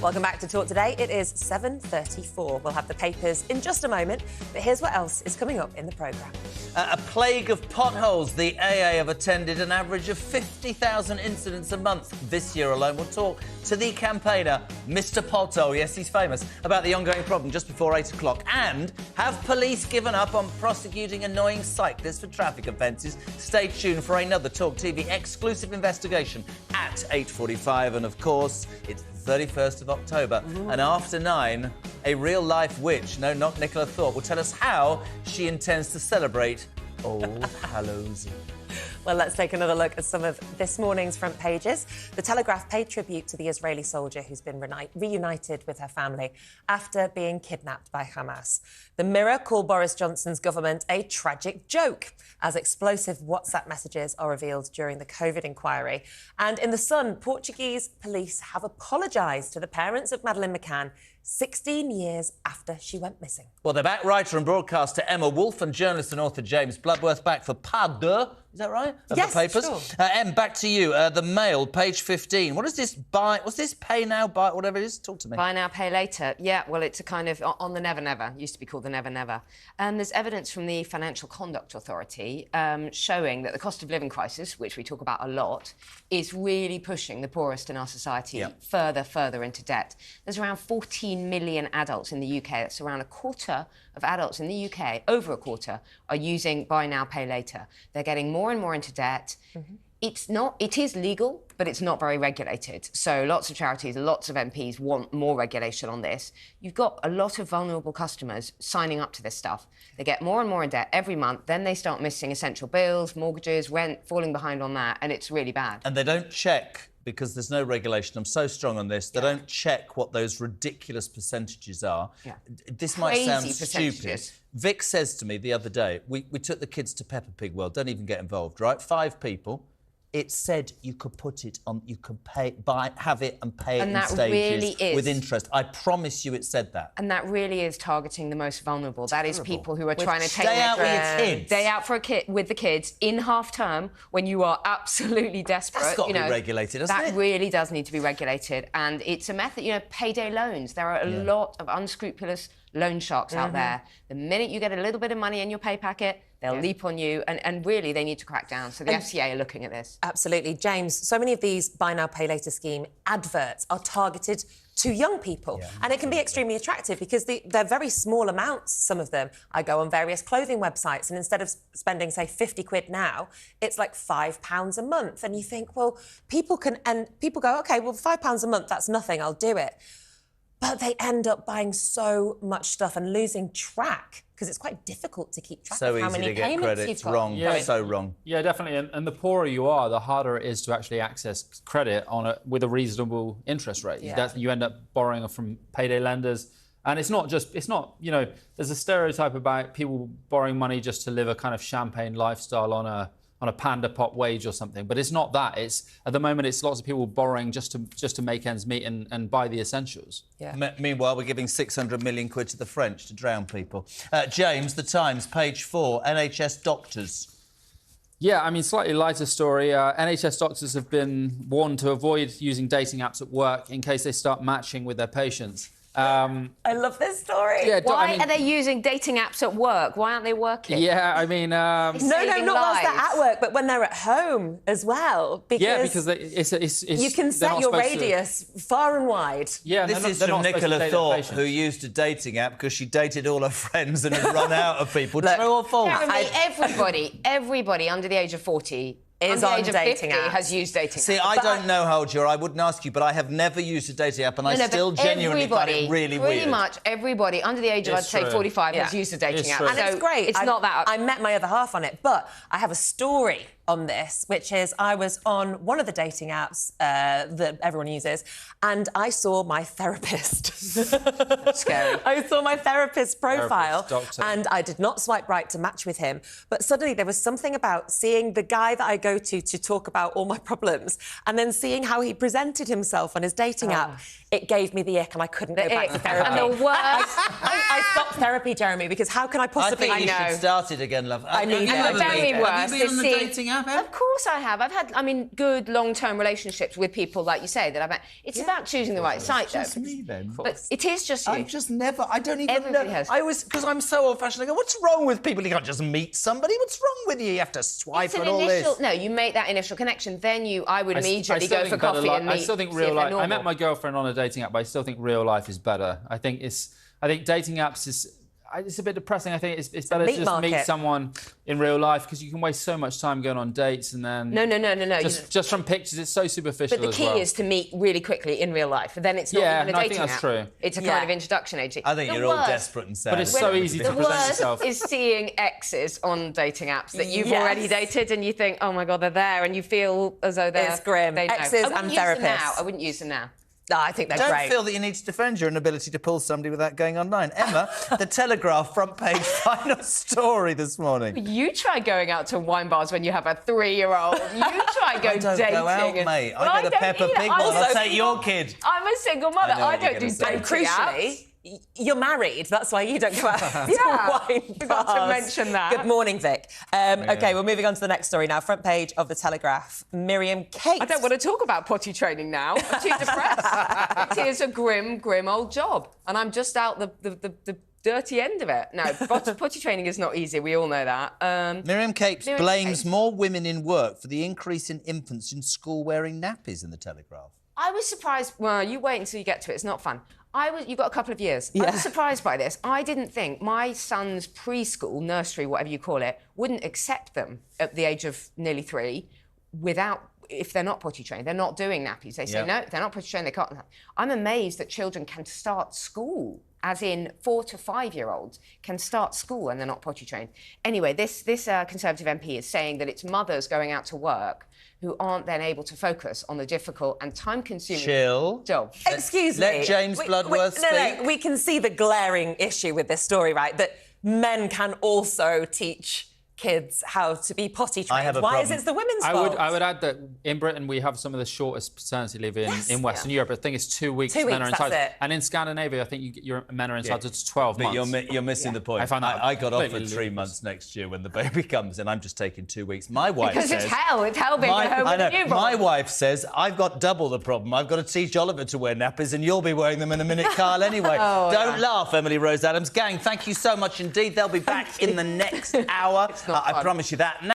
Welcome back to Talk Today. It is 7:34. We'll have the papers in just a moment, but here's what else is coming up in the programme. A plague of potholes. The AA have attended an average of 50,000 incidents a month this year alone. We'll talk to the campaigner, Mr. Pothole, yes, he's famous, about the ongoing problem just before 8 o'clock. And have police given up on prosecuting annoying cyclists for traffic offences? Stay tuned for another Talk TV exclusive investigation at 8:45. And, of course, it's the 31st of October. And after 9, a real-life witch, no, not Nicola Thorpe, will tell us how she intends to celebrate All Hallows Eve. Well, let's take another look at some of this morning's front pages. The Telegraph paid tribute to the Israeli soldier who's been reunited with her family after being kidnapped by Hamas. The Mirror called Boris Johnson's government a tragic joke as explosive WhatsApp messages are revealed during the COVID inquiry. And in The Sun, Portuguese police have apologised to the parents of Madeleine McCann 16 years after she went missing. Well, they're back writer and broadcaster Emma Wolfe and journalist and author James Bloodworth back for pas deux. Is that right? Of yes, the papers. Sure. Em, back to you. The Mail, page 15. What is this buy? What's this pay now, buy, whatever it is? Talk to me. Buy now, pay later. Yeah, well, it's a kind of on the Never Never. Used to be called the Never Never. And there's evidence from the Financial Conduct Authority showing that the cost of living crisis, which we talk about a lot, is really pushing the poorest in our society further into debt. There's around 14 million adults in the UK. That's around a quarter of adults in the UK, over a quarter, are using buy now, pay later. They're getting more and more into debt. It is legal, but it's not very regulated. So lots of charities, lots of MPs want more regulation on this. You've got a lot of vulnerable customers signing up to this stuff. They get more and more in debt every month. Then they start missing essential bills, mortgages, rent, falling behind on that, and it's really bad. And they don't check, because there's no regulation, I'm so strong on this, they don't check what those ridiculous percentages are. This might sound stupid. Vic says to me the other day, we took the kids to Peppa Pig World, don't even get involved, right? 5 people. It said you could put it on, you could have it and pay it in stages with interest. I promise you it said that. And that really is targeting the most vulnerable. That is people who are trying to take day out with your kids. Day out for with the kids in half term when you are absolutely desperate. That's got to be regulated, doesn't it? That really does need to be regulated. And it's a method, payday loans. There are a lot of unscrupulous loan sharks out there. The minute you get a little bit of money in your pay packet, they'll leap on you, and really they need to crack down. So the FCA are looking at this. Absolutely. James, so many of these buy now, pay later scheme adverts are targeted to young people. And it can be extremely attractive because they're very small amounts, some of them. I go on various clothing websites and instead of spending, say, 50 quid now, it's like £5 a month. And you think, well, people go, OK, well, £5 a month, that's nothing, I'll do it. But they end up buying so much stuff and losing track because it's quite difficult to keep track of how many payments you've got. Wrong, so wrong. Yeah, definitely. And the poorer you are, the harder it is to actually access credit with a reasonable interest rate. You end up borrowing from payday lenders. And it's not, there's a stereotype about people borrowing money just to live a kind of champagne lifestyle on a Panda Pop wage or something, but it's not that. It's at the moment it's lots of people borrowing just to make ends meet and buy the essentials. Meanwhile, we're giving 600 million quid to the French to drown people. James, The Times, page 4, NHS doctors. Yeah, I mean, slightly lighter story. NHS doctors have been warned to avoid using dating apps at work in case they start matching with their patients. I love this story. Yeah, Why are they using dating apps at work? Why aren't they working? Yeah, I mean... no, not whilst they're at work, but when they're at home as well. Because you can set your radius far and wide. Yeah, this is from Nicola Thorpe, who used a dating app because she dated all her friends and had run out of people. True or false? Everybody under the age of 40... is on dating apps. Has used dating apps. See, I don't know how old you are. I wouldn't ask you, but I have never used a dating app, and I still genuinely find it really weird. Pretty much everybody under the age of, I'd say, 45 has used a dating app. And it's great. It's not that... I met my other half on it, but I have a story on this, which is I was on one of the dating apps that everyone uses, and I saw my therapist. That's scary. I saw my therapist's profile, and I did not swipe right to match with him. But suddenly there was something about seeing the guy that I go to talk about all my problems, and then seeing how he presented himself on his dating app. It gave me the ick, and I couldn't go back to therapy. And the worst... I stopped therapy, Jeremy, because how can I possibly... I think you should start it again, love. I need it. And the very worst is seeing... app, Em? Of course I have. I've had, good long-term relationships with people, like you say, that I've met. It's about choosing the right site, though. Just me, then. But it is just you. I've just never... I don't even Everybody know. has. I always... Because I'm so old-fashioned, I go, what's wrong with people? You can't just meet somebody. What's wrong with you? You have to swipe It's an and all initial, this. No, you make that initial connection, then I would immediately go for coffee and meet. I still think see real if they're life. I met normal. my girlfriend on a dating app, but I still think real life is better. I think dating apps is. It's a bit depressing. I think it's better to just meet someone in real life because you can waste so much time going on dates and then... No. Just from pictures, it's so superficial. But the key is to meet really quickly in real life. Then it's not even a dating I think that's app. true. It's a kind of introduction agency. I think you're all desperate and sad. But it's so easy to present yourself. The worst is seeing exes on dating apps that you've already dated and you think, oh my God, they're there, and you feel as though they're... It's grim. Exes and therapists. I wouldn't use them now. No, I think they're Don't great. feel that you need to defend your inability to pull somebody without going online. Emma, the Telegraph front page final story this morning. You try going out to wine bars when you have a 3-year-old. You try I don't dating. go out, mate. I go to Peppa Pig one. I'll take your kid. I'm a single mother. I don't do dating Crucially, you're married. That's why you don't go out to wine Forgot to bars. mention that. Good morning, Vic. OK, we're moving on to the next story now. Front page of the Telegraph. Miriam Kate. I don't want to talk about potty training now. I'm too depressed. It is a grim, grim old job. And I'm just out the dirty end of it. No, potty training is not easy. We all know that. Miriam Capes blames more women in work for the increase in infants in school wearing nappies in the Telegraph. I was surprised. Well, you wait until you get to it. It's not fun. You've got a couple of years. I was surprised by this. I didn't think my son's preschool, nursery, whatever you call it, wouldn't accept them at the age of nearly 3 if they're not potty trained. They're not doing nappies. They say, no, if they're not potty trained, they can't. I'm amazed that children can start school, as in 4 to 5-year-olds can start school and they're not potty trained. Anyway, this Conservative MP is saying that it's mothers going out to work who aren't then able to focus on the difficult and time-consuming job. Excuse me. Let James Bloodworth speak. No, we can see the glaring issue with this story, right? That men can also teach kids how to be potty trained. Why is it the women's fault? I would add that in Britain we have some of the shortest paternity leave in Western Europe. I think it's 2 weeks. 2 weeks, men are that's entitled. it. And in Scandinavia, I think your men are entitled to 12 months. But you're missing the point. I got offered 3 months next year when the baby comes, and I'm just taking 2 weeks. My wife says... Because it's hell being at home with a newborn. My wife says, I've got double the problem. I've got to teach Oliver to wear nappies, and you'll be wearing them in a minute, Carl, anyway. Don't laugh, Emily Rose Adams. Gang, thank you so much indeed. They'll be back in the next hour. I promise you that.